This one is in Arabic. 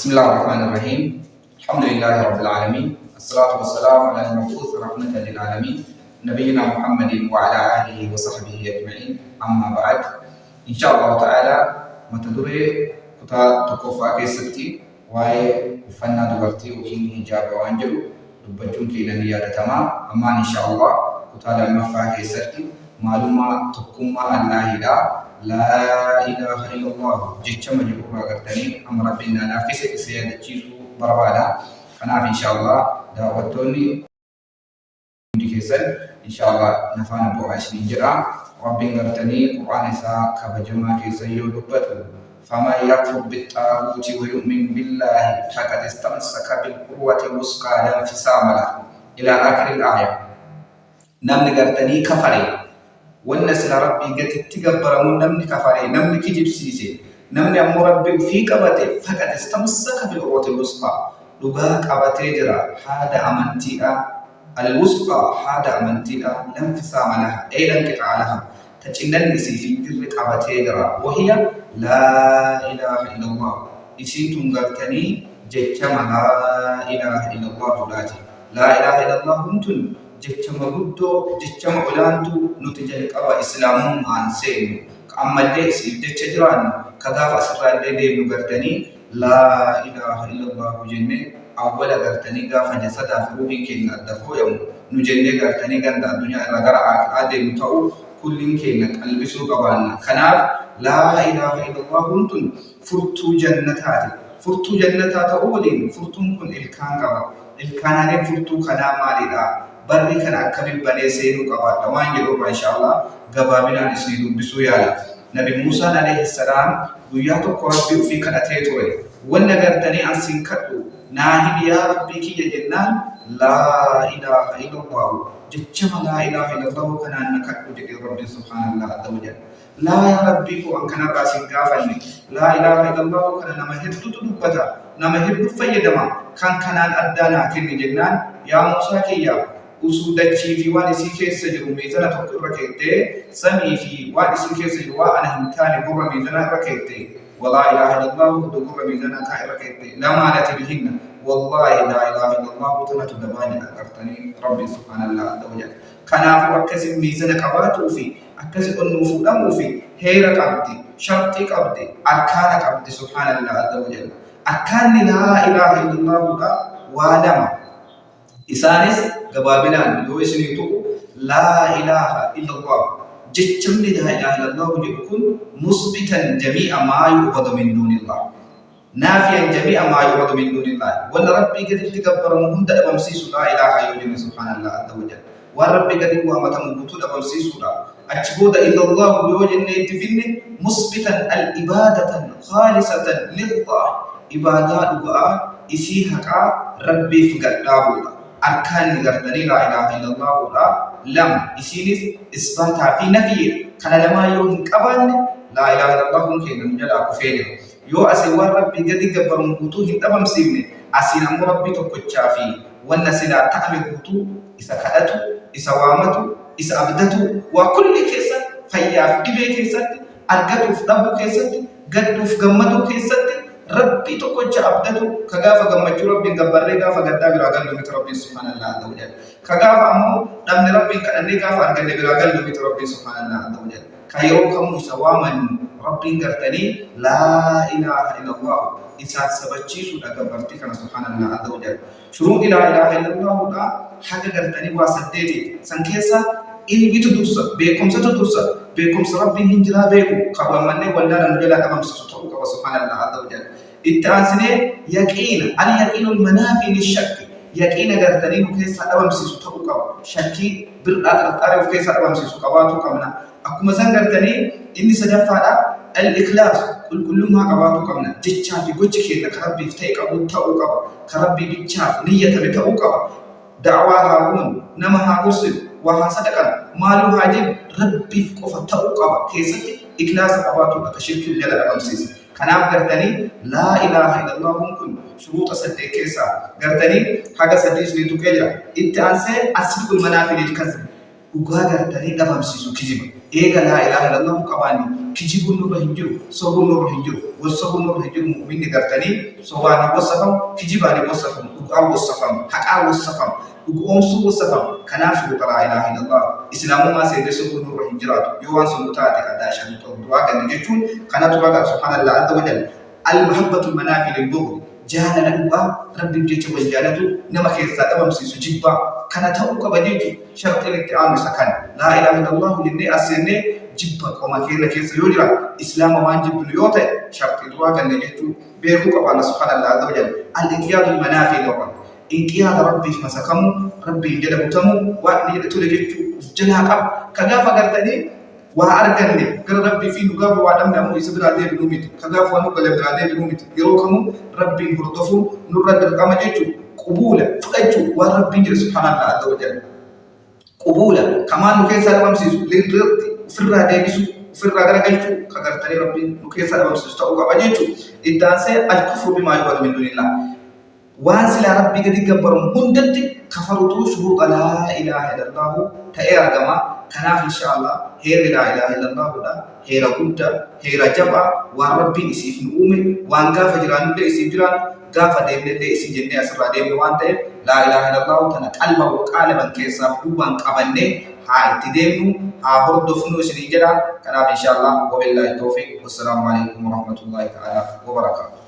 بسم الله الرحمن الرحيم. الحمد لله رب العالمين، الصلاة والسلام على المبعوث رحمة للعالمين نبينا محمد وعلى آله وصحبه أجمعين. أما بعد، إن شاء الله تعالى متدري كتا تكوفا كيستي واي وفنا دبرتي وكين هجاب وانجلو دبجون كينا نيادة تمام. أما إن شاء الله كتا لما فا كيستي معلومة تقوم الله لا إله إلا الله جتشم جبوا قرتني أمر ربنا نافس سيادة جيسو بربادا فنعرف إن شاء الله دعوتوني كيسن إن شاء الله نفعنا بو 20 جرام ربي قرتني قرآن إساء كبجمع كيسن يودبت فما يكفر بالطاغوت ويؤمن بالله فقد استمسك بالقوة الوثقى لا انفصام له إلى آخر الآية. نمن قرتني كفري والناس لربي قد تجبر من نمني كفاري نمني كجيب سيسي نمني أم ربي في قبته فقد استمسك بالقوة الوثقى لغا قبته جرا هذا أمنتيا الوثقى هذا أمنتيا لم انفصام لها أي لم انقطاع لها تجنن نسي في جر قبته جرا وهي لا إله إلا الله إسي تنغرتني جتما لا إله إلا الله لا إله إلا الله انتن جتشما بدو جتشما علانتو نتجل قبا إسلامهم عن سين أما اللي سيف جتشجران كذا أسرع اللي نقرتني لا إله إلا الله جنة أولا قرتني قافا جسدا فروحي كنا الدفو يوم نجنة قرتني قند الدنيا رقر عادل متعو كل كنا البسو قبالنا خناب لا إله إلا الله انتن فرتو جنتاتي فرتو جنتات أولين فرتو كن إلكان قبا إلكان عليهم فرتو خنا مالي بري كان أكمل بني سيدو قبا دوان يروب إن شاء الله قبابنا نسيدو بسويالا نبي موسى عليه السلام وياتو قربي في كنتيتوري ونقرتني عن سنكتو ناهب يا ربي كي يجنان لا إله إلا الله جتشم لا إله إلا الله كان نكتو جدي ربي سبحانه الله عز وجل لا يا ربي كو أن كان راسين قافني لا إله إلا الله كان نمهد تدبتا نمهد فيدما كان أدانا كني جنان يا موسى كي usudachi fi wani sike sajiru mizana tokko rakete sami fi wani sike sajiru wa ana hintani burra mizana rakete wala ilaha illallah burra mizana ka rakete la malati bihinna wallahi la ilaha illallah tanatu dabani akartani rabbi subhanallahi azza wa jalla kanafu akasi mizana qabatu fi akasi onnufu damu fi hera qabdi sharti qabdi arkana qabdi subhanallahi azza wa jalla akani la ilaha illallah wa lama إسانس قبابنا يوسني تو لا إله إلا الله جتشم لا إله إلا الله يكون مثبتا جميع ما يعبد من دون الله نافيا جميع ما يعبد من دون الله وأن ربي قد تكبر مهند أبمسيس لا إله إلا الله سبحان الله عز وجل وربي قد هو متمبوت أبمسيس لا أجبود إلا الله يوجد نيتفين مثبتا الإبادة خالصة لله إبادة دعاء إسيحك ربي فقد دابولا أركان قردني لا إله إلا الله ولا لم إسينيس إثباتها في نفي كان لما يوهن كبان لا إله إلا الله ممكن نجل أكفيني يو أسوار ربي قد قبر مبوتوهن تبم سيبني أسين أمو ربي تقوتشا في والنسلا تعمل بوتو إسا كأتو إسا وامتو إسا أبدتو وكل كيسا فياف دبي كيسا أرقتو فدبو كيسا قدو فقمتو كيسا ربي تقوتشا أبدتو كغافا قمتو ربي قبري غافا قدا براغل لمت ربي سبحانه الله عز وجل كغافا أمو دمن ربي كأني غافا أرقل براغل لمت ربي سبحانه الله عز وجل كيروكم سواما ربي قرتني لا إله إلا الله إسات سبتشي سودا قبرتي كان سبحانه الله عز وجل شروع لا إله إلا الله دا حاجة قرتني واسدتي سنكيسا إن بتدرس بكم ستدرس بكم سربي هنجرا بكم قبل مني ولا نجلا أمام ستوك سبحان الله عز وجل التانسني يقين أنا يقين المنافي للشك يقين قرتني وكيس أمام ستوك شكي بالأعرف كيس أمام ستوك واتو كمنا أكو مثلا قرتني إني سجفا الإخلاص كل ما قباتو كمنا جتشا في قجك إنك ربي فتيك أبو تأوك كربي بيتشاف نية بتأوك دعواها هون نمها قرسل وها صدقا مالو هاجب ربي فقف تأوقب كيستي إكلاس قباتو أكشرك الجلال أمسيس كناب قرتني لا إله إلا الله ممكن شروط صدق كيسا قرتني حاجة صديق لتوكيجا إتانسي أسلق المنافل الكذب وقا قرتني أمسيسو كجب إيجا لا إله إلا الله كباني كجيب النور هنجر صوب النور هنجر والصوب النور هنجر مؤمن قرتني صواني وصفهم كجيباني وصفهم أو وصفهم حق وصفهم أمسو وصفهم كناف لا إله إلا الله إسلام ما سيد صوب النور هنجرات يوان سلطات أداشا دعاء نجتون كانت تراك سبحان الله عز وجل المحبة المنافي للبغض جهل الأبواب رب الجيش والجالة نما كيسا أمسي سجبا كانت هؤلاء بجيج شرط الاتعام سكن لا إله إلا الله لني أسيني جبا وما كينا كيسا يوجرا إسلام وان جب اليوتة شرط الواقع نجتو بيكو كبانا سبحان الله عز وجل الانقياد المنافي لرب انقياد ربي مسكمو ربي جلب تمو وأني لتلجتو جلها قب كغافة قرتني وأرجعني قال ربي في نقاف وعدم نمو يسبر عدي بنوميت كغاف ونقل عدي بنوميت يروكمو ربي هردفو نرد القامة جيتو قبولا فأجو وربي سبحان الله عز وجل قبولا كمان نكيسا لمسيسو للرد فرع ديبسو فرع غرقلتو كغرتني ربي نكيسا لمسيسو تأوغا بجيتو إدانسي الكفر بما يباد من دون الله وانسل ربي قد يقبرون هندت كفرتو شروط لا إله إلا الله تأير جما كناف إن شاء الله هي لا إله إلا الله ولا هي ركوتا هي رجبا وربي يسيف نومي وانقا فجران ده يسيف جران قافة ديم ده يسيف جنة أسرع ديم وانته لا إله إلا الله تنا قلبا وقالبا كيسا دوبان قبلني ها اتدينو ها هردفنو سنجرا كناف إن شاء الله وبالله التوفيق والسلام عليكم ورحمة الله تعالى وبركاته.